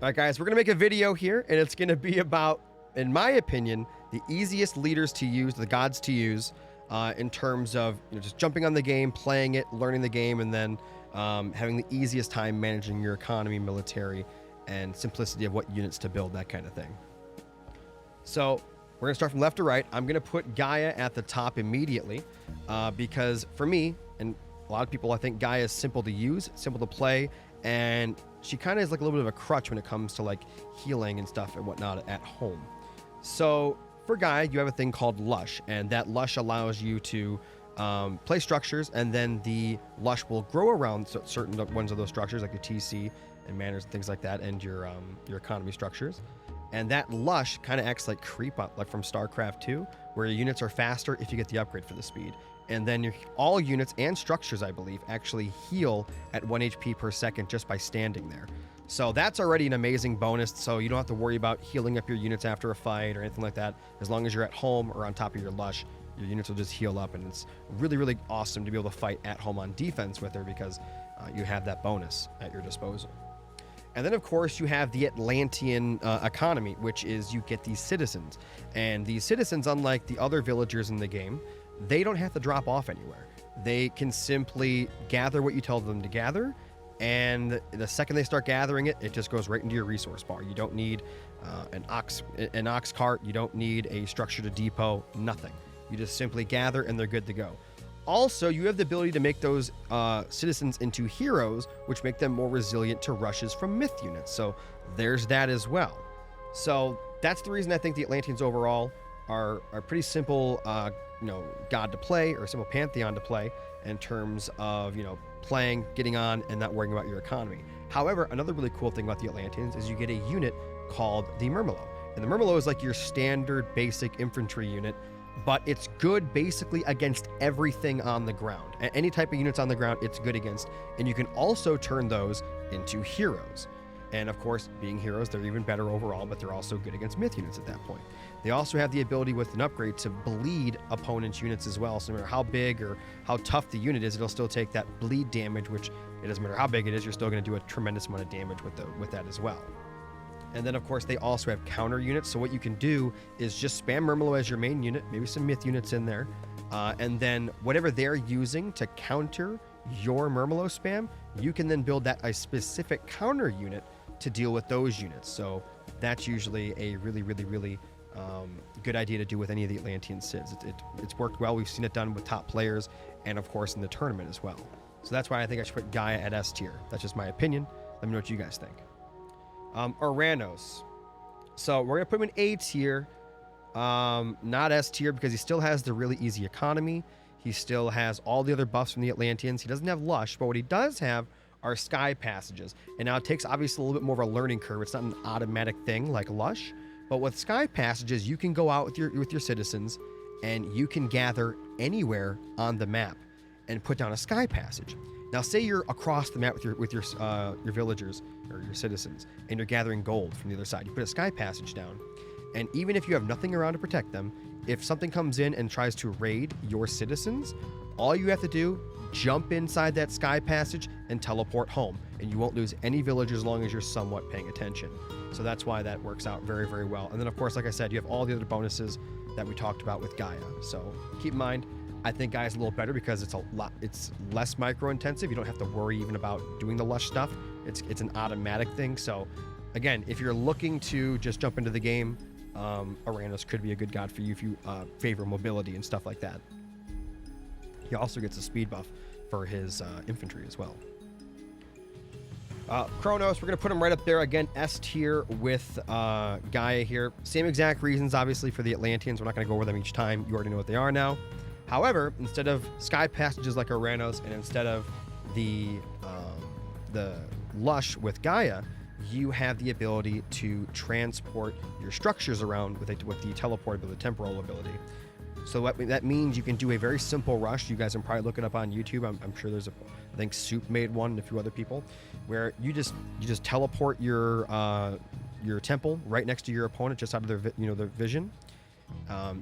All right, guys, we're going to make a video here, and it's going to be about, in my opinion, the easiest leaders to use, the gods to use, in terms of just jumping on the game, playing it, learning the game, and then having the easiest time managing your economy, military, and simplicity of what units to build, that kind of thing. So we're going to start from left to right. I'm going to put Gaia at the top immediately because for me, and a lot of people, I think Gaia is simple to use, simple to play, and she kind of is like a little bit of a crutch when it comes to like healing and stuff and whatnot at home. So for Gaia, you have a thing called Lush, and that Lush allows you to play structures, and then the Lush will grow around certain ones of those structures, like your TC and manners and things like that, and your economy structures. And that Lush kind of acts like creep up, like from StarCraft 2, where your units are faster if you get the upgrade for the speed. And then all units and structures, I believe, actually heal at 1 HP per second just by standing there. So that's already an amazing bonus, so you don't have to worry about healing up your units after a fight or anything like that. As long as you're at home or on top of your Lush, your units will just heal up, and it's really, really awesome to be able to fight at home on defense with her because you have that bonus at your disposal. And then, of course, you have the Atlantean economy, which is you get these citizens. And these citizens, unlike the other villagers in the game, they don't have to drop off anywhere. They can simply gather what you tell them to gather, and the second they start gathering it, it just goes right into your resource bar. You don't need an ox cart. You don't need a structure to depot, nothing. You just simply gather, and they're good to go. Also, you have the ability to make those citizens into heroes, which make them more resilient to rushes from myth units. So there's that as well. So that's the reason I think the Atlanteans overall are pretty simple, god to play, or a simple pantheon to play in terms of, playing, getting on, and not worrying about your economy. However, another really cool thing about the Atlanteans is you get a unit called the Murmillo. And the Murmillo is like your standard basic infantry unit, but it's good basically against everything on the ground. Any type of units on the ground, it's good against. And you can also turn those into heroes. And of course, being heroes, they're even better overall, but they're also good against myth units at that point. They also have the ability with an upgrade to bleed opponents' units as well. So no matter how big or how tough the unit is, it'll still take that bleed damage, which it doesn't matter how big it is, you're still going to do a tremendous amount of damage with that as well. And then, of course, they also have counter units. So what you can do is just spam Murmillo as your main unit, maybe some myth units in there. And then whatever they're using to counter your Murmillo spam, you can then build that a specific counter unit to deal with those units. So that's usually a really, really, really good idea to do with any of the Atlantean Cids. It's worked well. We've seen it done with top players and, of course, in the tournament as well. So that's why I think I should put Gaia at S tier. That's just my opinion. Let me know what you guys think. Oranos. So we're going to put him in A tier, not S tier, because he still has the really easy economy. He still has all the other buffs from the Atlanteans. He doesn't have Lush, but what he does have are Sky Passages. And now it takes obviously a little bit more of a learning curve. It's not an automatic thing like Lush, but with Sky Passages, you can go out with your citizens and you can gather anywhere on the map and put down a Sky Passage. Now, say you're across the map with your villagers or your citizens, and you're gathering gold from the other side. You put a Sky Passage down, and even if you have nothing around to protect them, if something comes in and tries to raid your citizens, all you have to do, jump inside that Sky Passage and teleport home, and you won't lose any villagers as long as you're somewhat paying attention. So that's why that works out very, very well. And then, of course, like I said, you have all the other bonuses that we talked about with Gaia. So keep in mind, I think Gaia's a little better because it's less micro intensive. You don't have to worry even about doing the Lush stuff. It's an automatic thing. So again, if you're looking to just jump into the game, Oranos could be a good god for you if you favor mobility and stuff like that. He also gets a speed buff for his infantry as well. Kronos, we're going to put him right up there. Again, S tier with Gaia here. Same exact reasons, obviously, for the Atlanteans. We're not going to go over them each time. You already know what they are now. However, instead of Sky Passages like Oranos, and instead of the Lush with Gaia, you have the ability to transport your structures around with the teleport ability, the temporal ability. So that means you can do a very simple rush. You guys can probably look it up on YouTube. I'm sure there's I think Soup made one and a few other people, where you just teleport your temple right next to your opponent, just out of their vision.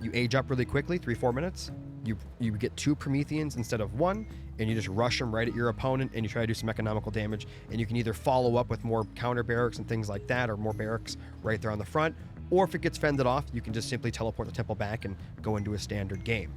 You age up really quickly, 3-4 minutes. You get 2 Prometheans instead of 1, and you just rush them right at your opponent, and you try to do some economical damage. And you can either follow up with more counter barracks and things like that, or more barracks right there on the front, or if it gets fended off, you can just simply teleport the temple back and go into a standard game.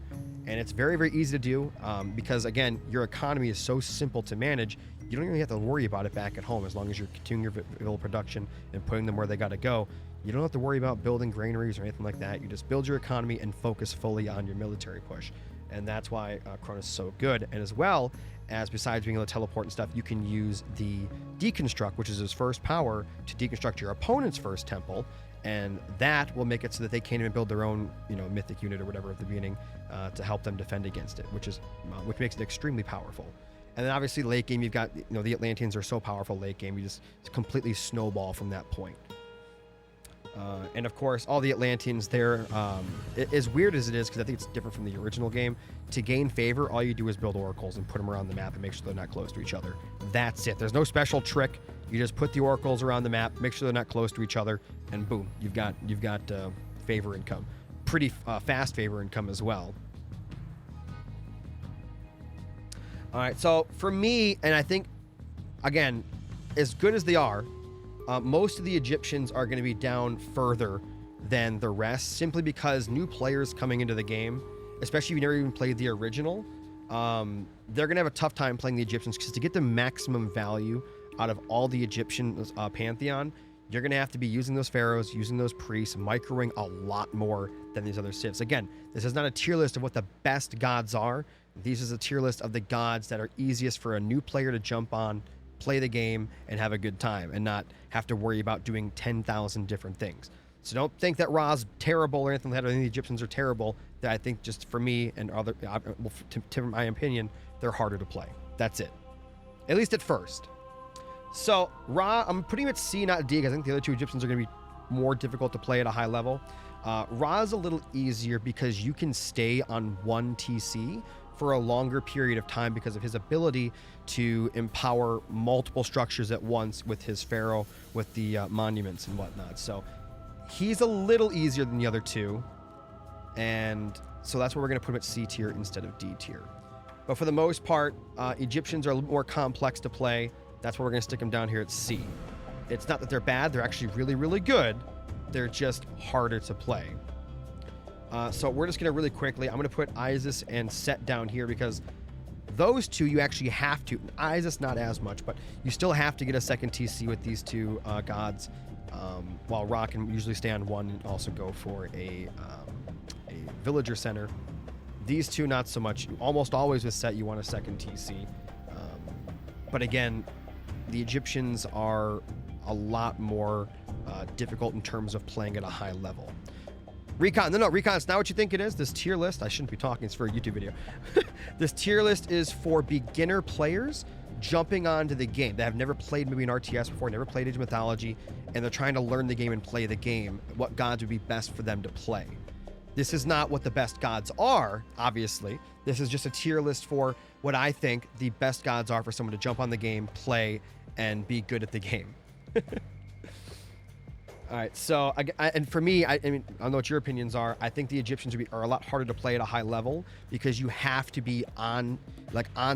And it's very, very easy to do because, again, your economy is so simple to manage. You don't even have to worry about it back at home as long as you're continuing your vital production and putting them where they got to go. You don't have to worry about building granaries or anything like that. You just build your economy and focus fully on your military push. And that's why Cronus is so good. And as well as, besides being able to teleport and stuff, you can use the deconstruct, which is his first power, to deconstruct your opponent's first temple. And that will make it so that they can't even build their own, mythic unit or whatever at the beginning to help them defend against it, which makes it extremely powerful. And then obviously late game, you've got, the Atlanteans are so powerful late game, you just completely snowball from that point. And of course, all the Atlanteans there, as weird as it is, because I think it's different from the original game, to gain favor, all you do is build oracles and put them around the map and make sure they're not close to each other. That's it. There's no special trick. You just put the oracles around the map, make sure they're not close to each other, and boom, you've got favor income. Pretty fast favor income as well. All right, so for me, and I think, again, as good as they are, most of the Egyptians are going to be down further than the rest, simply because new players coming into the game, especially if you've never even played the original, they're going to have a tough time playing the Egyptians, because to get the maximum value out of all the Egyptian pantheon, you're going to have to be using those pharaohs, using those priests, microing a lot more than these other civs. Again, this is not a tier list of what the best gods are. This is a tier list of the gods that are easiest for a new player to jump on, play the game, and have a good time, and not have to worry about doing 10,000 different things. So don't think that Ra's terrible or anything like that, or any of the Egyptians are terrible. That I think, just for me and other, to my opinion, they're harder to play. That's it. At least at first. So Ra, I'm putting him at C, not D, because I think the other two Egyptians are going to be more difficult to play at a high level. Ra is a little easier because you can stay on one TC for a longer period of time because of his ability to empower multiple structures at once with his pharaoh, with the monuments and whatnot. So he's a little easier than the other two, and so that's where we're going to put him at C tier instead of D tier. But for the most part, Egyptians are a little more complex to play. That's where we're going to stick them down here at C. It's not that they're bad. They're actually really, really good. They're just harder to play. So we're just going to really quickly, I'm going to put Isis and Set down here because those two you actually have to. Isis not as much, but you still have to get a second TC with these two gods, while Ra can usually stay on one and also go for a villager center. These two not so much. Almost always with Set you want a second TC. But again, the Egyptians are a lot more difficult in terms of playing at a high level. Recon, no, Recon's not what you think it is. This tier list, I shouldn't be talking, it's for a YouTube video. This tier list is for beginner players jumping onto the game that have never played maybe an RTS before, never played Age of Mythology, and they're trying to learn the game and play the game, what gods would be best for them to play. This is not what the best gods are, obviously. This is just a tier list for what I think the best gods are for someone to jump on the game, play, and be good at the game. All right, so and for me, I mean, I don't know what your opinions are. I think the Egyptians are a lot harder to play at a high level because you have to be on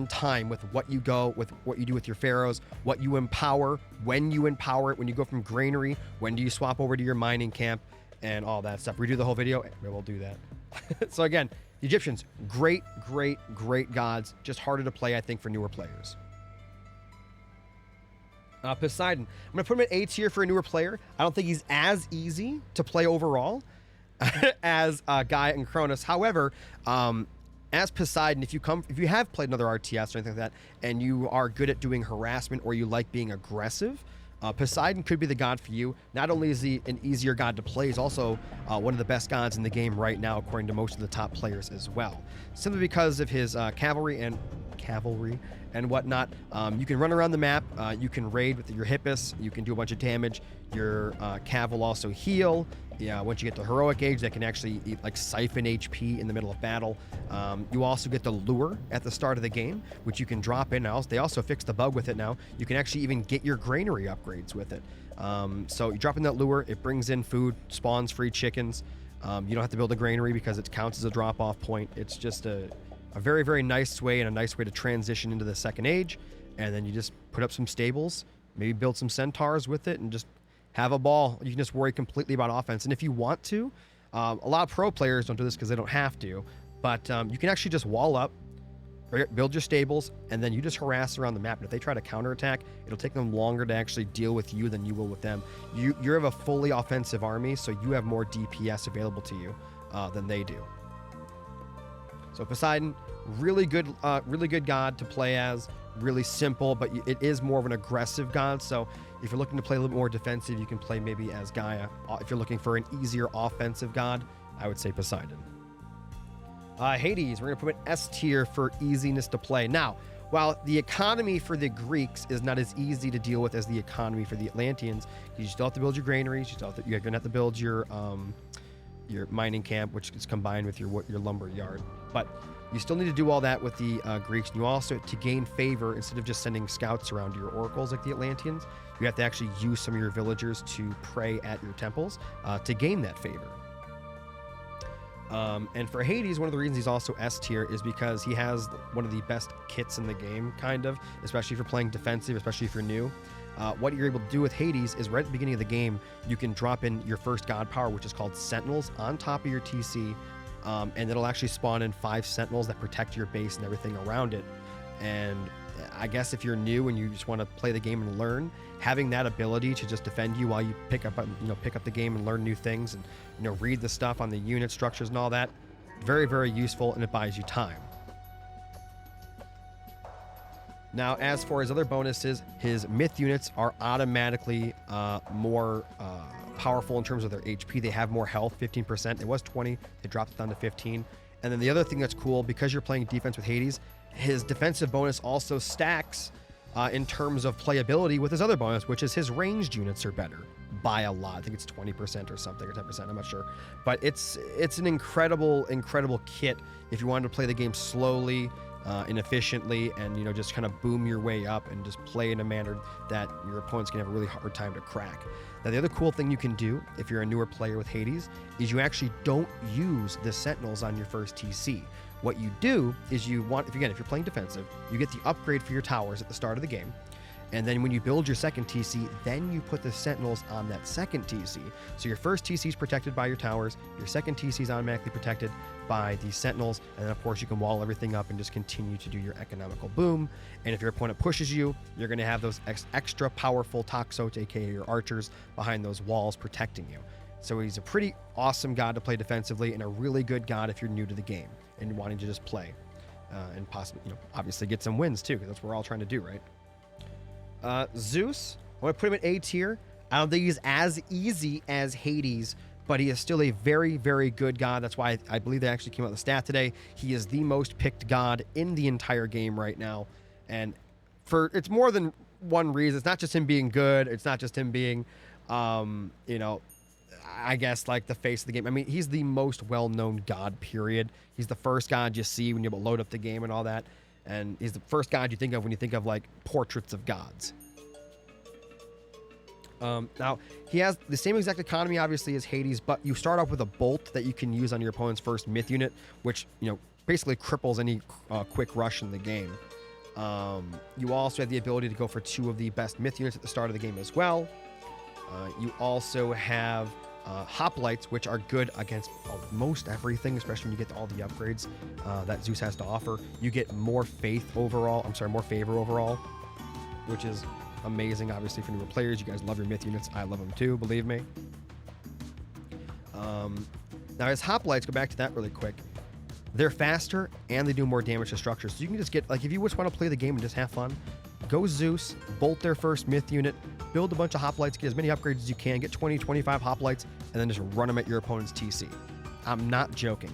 time with what you go, with what you do with your pharaohs, what you empower, when you empower it, when you go from granary, when do you swap over to your mining camp, and all that stuff. Redo the whole video, we'll do that. So again, the Egyptians, great gods, just harder to play, I think, for newer players. Poseidon, I'm going to put him at A tier for a newer player. I don't think he's as easy to play overall as Gaia and Cronus. However, as Poseidon, if you have played another RTS or anything like that, and you are good at doing harassment or you like being aggressive, Poseidon could be the god for you. Not only is he an easier god to play, he's also one of the best gods in the game right now, according to most of the top players as well. Simply because of his cavalry and whatnot. You can run around the map. You can raid with your Hippus. You can do a bunch of damage. Your Cav will also heal. Yeah, once you get to heroic age, that can actually siphon HP in the middle of battle. You also get the lure at the start of the game, which you can drop in. They also fixed the bug with it now. You can actually even get your granary upgrades with it. So you drop in that lure, it brings in food, spawns free chickens. You don't have to build a granary because it counts as a drop-off point. It's just a very, very nice way and a nice way to transition into the second age. And then you just put up some stables, maybe build some centaurs with it, and just have a ball. You can just worry completely about offense. And if you want to, a lot of pro players don't do this because they don't have to, but you can actually just wall up, build your stables, and then you just harass around the map. And if they try to counterattack, it'll take them longer to actually deal with you than you will with them. You have a fully offensive army, so you have more DPS available to you than they do. So Poseidon, really good god to play as. Really simple, but it is more of an aggressive god. So if you're looking to play a little bit more defensive, you can play maybe as Gaia. If you're looking for an easier offensive god, I would say Poseidon. Hades, we're going to put an S tier for easiness to play. Now, while the economy for the Greeks is not as easy to deal with as the economy for the Atlanteans, you still have to build your granaries, you're going to have to build your mining camp, which is combined with your lumber yard. But you still need to do all that with the Greeks. And you also, to gain favor, instead of just sending scouts around to your oracles like the Atlanteans, you have to actually use some of your villagers to pray at your temples to gain that favor. And for Hades, one of the reasons he's also S tier is because he has one of the best kits in the game, kind of, especially if you're playing defensive, especially if you're new. What you're able to do with Hades is right at the beginning of the game, you can drop in your first god power, which is called Sentinels, on top of your TC, and it'll actually spawn in 5 Sentinels that protect your base and everything around it. And I guess if you're new and you just want to play the game and learn, having that ability to just defend you while you pick up the game and learn new things and read the stuff on the unit structures and all that, very, very useful, and it buys you time. Now, as for his other bonuses, his myth units are automatically more powerful in terms of their HP. They have more health, 15%. It was 20. They dropped it down to 15. And then the other thing that's cool, because you're playing defense with Hades, his defensive bonus also stacks in terms of playability with his other bonus, which is his ranged units are better by a lot. I think it's 20% or something, or 10%, I'm not sure. But it's an incredible kit if you wanted to play the game slowly and efficiently, and just kind of boom your way up and just play in a manner that your opponent's gonna have a really hard time to crack. Now, the other cool thing you can do if you're a newer player with Hades is you actually don't use the Sentinels on your first TC. What you do is if you're playing defensive, you get the upgrade for your towers at the start of the game. And then when you build your second TC, then you put the Sentinels on that second TC. So your first TC is protected by your towers, your second TC is automatically protected by the Sentinels, and then of course you can wall everything up and just continue to do your economical boom. And if your opponent pushes you, you're going to have those extra powerful Toxotes, aka your archers, behind those walls protecting you. So he's a pretty awesome god to play defensively, and a really good god if you're new to the game and wanting to just play and possibly, obviously get some wins too, because that's what we're all trying to do, right? Zeus, I want to put him at A tier. I don't think he's as easy as Hades, but he is still a very, very good god. That's why I believe they actually came out with the stat today. He is the most picked god in the entire game right now. And it's more than one reason. It's not just him being good. It's not just him being, I guess, like the face of the game. I mean, he's the most well-known god, period. He's the first god you see when you load up the game and all that. And he's the first god you think of when you think of like portraits of gods. Now, he has the same exact economy, obviously, as Hades, but you start off with a bolt that you can use on your opponent's first myth unit, which, basically cripples any quick rush in the game. You also have the ability to go for 2 of the best myth units at the start of the game as well. You also have hoplites, which are good against most everything, especially when you get all the upgrades that Zeus has to offer. You get more favor overall, which is amazing, obviously, for newer players. You guys love your myth units. I love them too, believe me. Now, his hoplites, go back to that really quick. They're faster and they do more damage to structures. So you can just get, like, if you just want to play the game and just have fun, go Zeus, bolt their first myth unit, build a bunch of hoplites, get as many upgrades as you can, get 20, 25 hoplites, and then just run them at your opponent's TC. I'm not joking.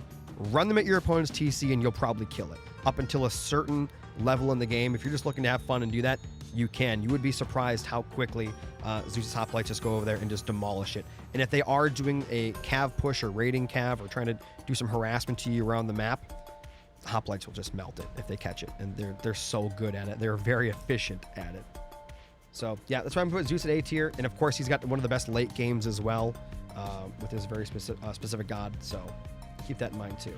Run them at your opponent's TC and you'll probably kill it. Up until a certain level in the game, if you're just looking to have fun and do that, you can. You would be surprised how quickly Zeus's hoplites just go over there and just demolish it. And if they are doing a cav push or raiding cav or trying to do some harassment to you around the map, hoplites will just melt it if they catch it. And they're so good at it. They're very efficient at it. So yeah, that's why I'm putting Zeus at A tier. And of course, he's got one of the best late games as well. with his very specific god. So keep that in mind too.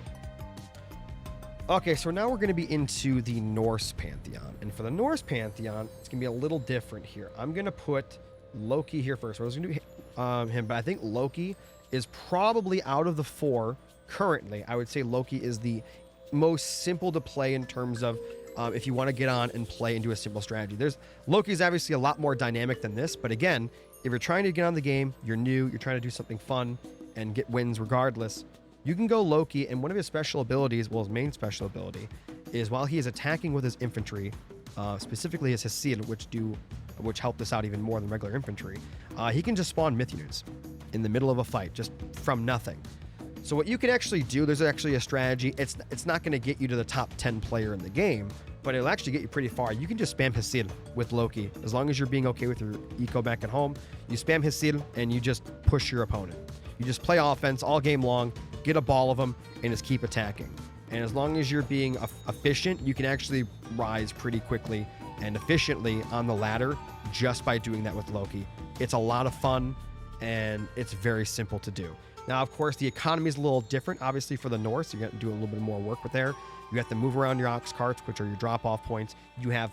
Okay, so now we're going to be into the Norse pantheon, and for the Norse pantheon, it's going to be a little different here. I'm going to put Loki here first. I was going to do him, but I think Loki is probably out of the 4 currently. I would say Loki is the most simple to play in terms of if you want to get on and play and do a simple strategy. Loki's obviously a lot more dynamic than this, but again, if you're trying to get on the game, you're new, you're trying to do something fun and get wins regardless, you can go Loki, and one of his special abilities, well, his main special ability, is while he is attacking with his infantry, specifically his Hessil, which help this out even more than regular infantry, he can just spawn myth units in the middle of a fight, just from nothing. So what you can actually do, there's actually a strategy. It's not going to get you to the top 10 player in the game, but it'll actually get you pretty far. You can just spam Hessil with Loki. As long as you're being okay with your eco back at home, you spam Hessil and you just push your opponent. You just play offense all game long, get a ball of them, and just keep attacking. And as long as you're being efficient, you can actually rise pretty quickly and efficiently on the ladder just by doing that with Loki. It's a lot of fun, and it's very simple to do. Now, of course, the economy is a little different. Obviously, for the Norse, you got to do a little bit more work with there. You have to move around your ox carts, which are your drop-off points. You have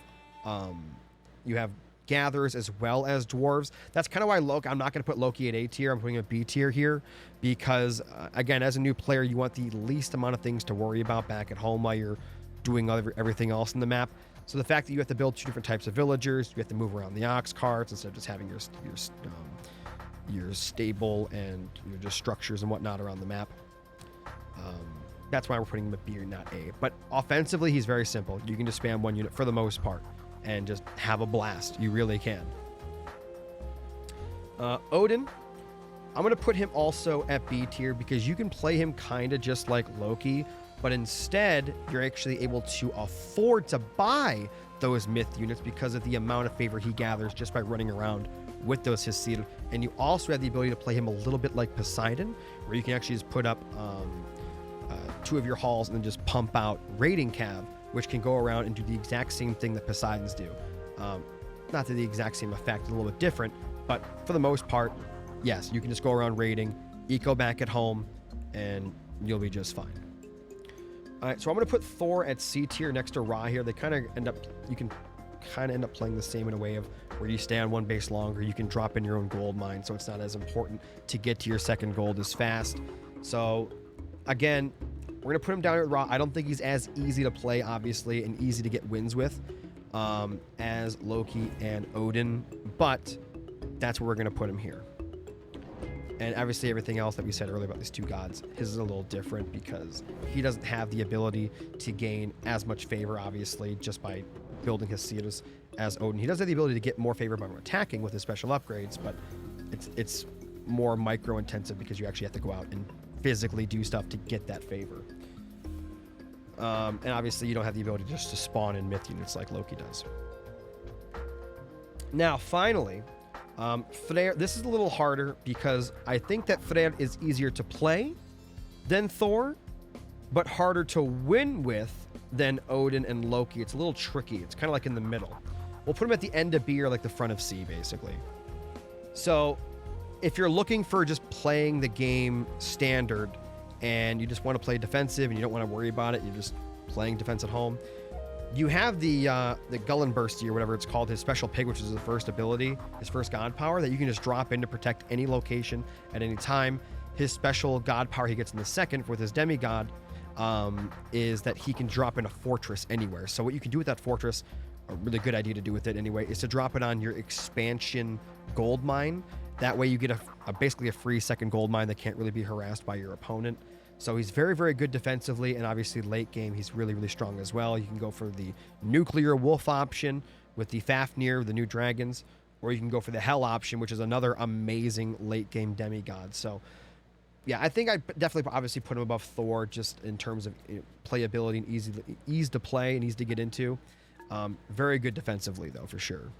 gatherers as well as dwarves. That's kind of why Loki, I'm not going to put Loki at A tier. I'm putting a B tier here because, again, as a new player, you want the least amount of things to worry about back at home while you're doing everything else in the map. So the fact that you have to build 2 different types of villagers, you have to move around the ox carts instead of just having your stable and just structures and whatnot around the map. That's why we're putting him at B or not A. But offensively, he's very simple. You can just spam 1 unit for the most part and just have a blast. You really can. Odin, I'm going to put him also at B tier because you can play him kind of just like Loki, but instead you're actually able to afford to buy those myth units because of the amount of favor he gathers just by running around with those Hessil. And you also have the ability to play him a little bit like Poseidon, where you can actually just put up 2 of your halls and then just pump out raiding cav, which can go around and do the exact same thing that Poseidons do. Not to the exact same effect, a little bit different, but for the most part, yes, you can just go around raiding, eco back at home, and you'll be just fine. All right, so I'm going to put Thor at C tier next to Ra here. They kind of you can kind of end up playing the same in a way of where you stay on one base longer. You can drop in your own gold mine, so it's not as important to get to your second gold as fast. So again, we're going to put him down at Ra. I don't think he's as easy to play, obviously, and easy to get wins with as Loki and Odin, but that's where we're going to put him here. And obviously everything else that we said earlier about these 2 gods, his is a little different because he doesn't have the ability to gain as much favor, obviously, just by building his seals as Odin. He does have the ability to get more favor by attacking with his special upgrades, but it's more micro intensive because you actually have to go out and physically do stuff to get that favor. And obviously you don't have the ability just to spawn in myth units like Loki does. Now, finally, Freyr, this is a little harder because I think that Freyr is easier to play than Thor, but harder to win with than Odin and Loki. It's a little tricky. It's kind of like in the middle. We'll put him at the end of B or like the front of C, basically. So if you're looking for just playing the game standard and you just want to play defensive and you don't want to worry about it, you're just playing defense at home, you have the Gullenbursty or whatever it's called, his special pig, which is his first ability, his first god power that you can just drop in to protect any location at any time. His special god power he gets in the second with his demigod is that he can drop in a fortress anywhere. So what you can do with that fortress, a really good idea to do with it anyway, is to drop it on your expansion gold mine. That way you get basically a free second gold mine that can't really be harassed by your opponent. So he's very, very good defensively, and obviously late game, he's really, really strong as well. You can go for the nuclear wolf option with the Fafnir, the new dragons, or you can go for the Hell option, which is another amazing late game demigod. So yeah, I think I definitely obviously put him above Thor just in terms of playability and ease to play and easy to get into. Very good defensively though, for sure.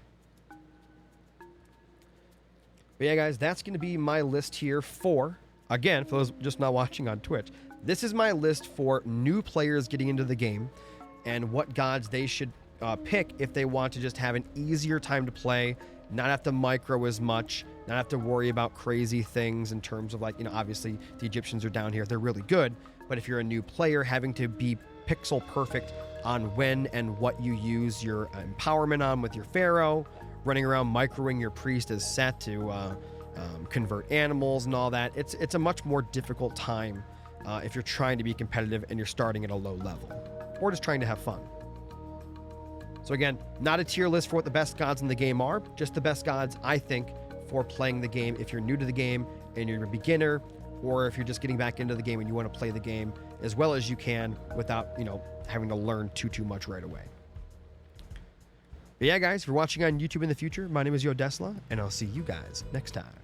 But yeah, guys, that's going to be my list here for, again, for those just not watching on Twitch, this is my list for new players getting into the game and what gods they should pick if they want to just have an easier time to play, not have to micro as much, not have to worry about crazy things in terms of like, obviously the Egyptians are down here. They're really good. But if you're a new player, having to be pixel perfect on when and what you use your empowerment on with your pharaoh, running around microing your priest as set to convert animals and all that, it's a much more difficult time if you're trying to be competitive and you're starting at a low level or just trying to have fun. So again, not a tier list for what the best gods in the game are, just the best gods, I think, for playing the game if you're new to the game and you're a beginner, or if you're just getting back into the game and you want to play the game as well as you can without, having to learn too much right away. But yeah, guys, if you're watching on YouTube in the future, my name is Yo Desla, and I'll see you guys next time.